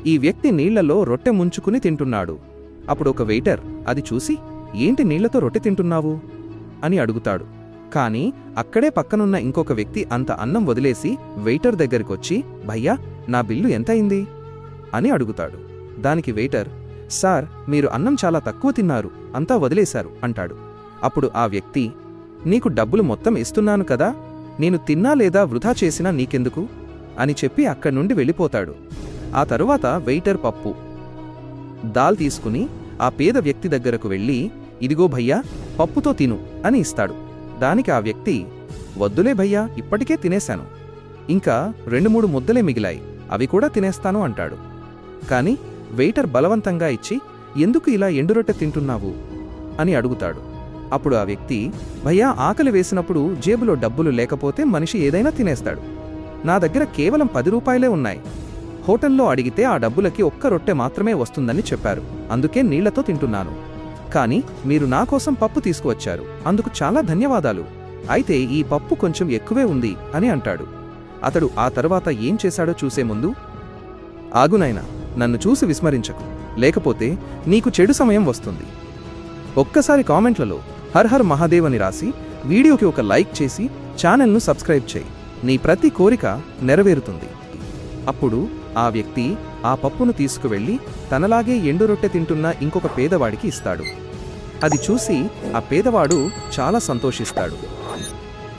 ఈ వ్యక్తి నీళ్లలో రొట్టె ముంచుకుని తింటున్నాడు. అప్పుడు ఒక వెయిటర్ అది చూసి, ఏంటి నీళ్లతో రొట్టె తింటున్నావు అని అడుగుతాడు. కాని అక్కడే పక్కనున్న ఇంకొక వ్యక్తి అంత అన్నం వదిలేసి వెయిటర్ దగ్గరికొచ్చి, భయ్యా, నా బిల్లు ఎంతయింది అని అడుగుతాడు. దానికి వెయిటర్, సార్, మీరు అన్నం చాలా తక్కువ తిన్నారు, అంతా వదిలేశారు అంటాడు. అప్పుడు ఆ వ్యక్తి, నీకు డబ్బులు మొత్తం ఇస్తున్నాను కదా, నేను తిన్నా లేదా వృధా చేసినా నీకెందుకు అని చెప్పి అక్కడ్నుండి వెళ్ళిపోతాడు. ఆ తరువాత వెయిటర్ పప్పు, దాల్ తీసుకుని ఆ పేద వ్యక్తి దగ్గరకు వెళ్ళి, ఇదిగో భయ్యా, పప్పుతో తిను అని ఇస్తాడు. దానికి ఆ వ్యక్తి, వద్దులే భయ్యా, ఇప్పటికే తినేశాను, ఇంకా 2-3 ముద్దలే మిగిలాయి, అవి కూడా తినేస్తాను అంటాడు. కాని వెయిటర్ బలవంతంగా ఇచ్చి, ఎందుకు ఇలా ఎండురొట్టె తింటున్నావు అని అడుగుతాడు. అప్పుడు ఆ వ్యక్తి, భయ్యా, ఆకలి వేసినప్పుడు జేబులో డబ్బులు లేకపోతే మనిషి ఏదైనా తినేస్తాడు. నా దగ్గర కేవలం 10 రూపాయలే ఉన్నాయి. హోటల్లో అడిగితే ఆ డబ్బులకి ఒక్క రొట్టె మాత్రమే వస్తుందని చెప్పారు, అందుకే నీళ్లతో తింటున్నాను. కాని మీరు నా కోసం పప్పు తీసుకువచ్చారు, అందుకు చాలా ధన్యవాదాలు. అయితే ఈ పప్పు కొంచెం ఎక్కువే ఉంది అని అంటాడు. అతడు ఆ తర్వాత ఏం చేశాడో చూసే ముందు, ఆగునైనా, నన్ను చూసి విస్మరించకు, లేకపోతే నీకు చెడు సమయం వస్తుంది. ఒక్కసారి కామెంట్లలో హర్ హర్ మహాదేవ్ అని రాసి వీడియోకి ఒక లైక్ చేసి ఛానల్ను సబ్స్క్రైబ్ చేయి. నీ ప్రతి కోరిక నెరవేరుతుంది. అప్పుడు ఆ వ్యక్తి ఆ పప్పును తీసుకువెళ్లి తనలాగే ఎండురొట్టె తింటున్న ఇంకొక పేదవాడికి ఇస్తాడు. అది చూసి ఆ పేదవాడు చాలా సంతోషిస్తాడు.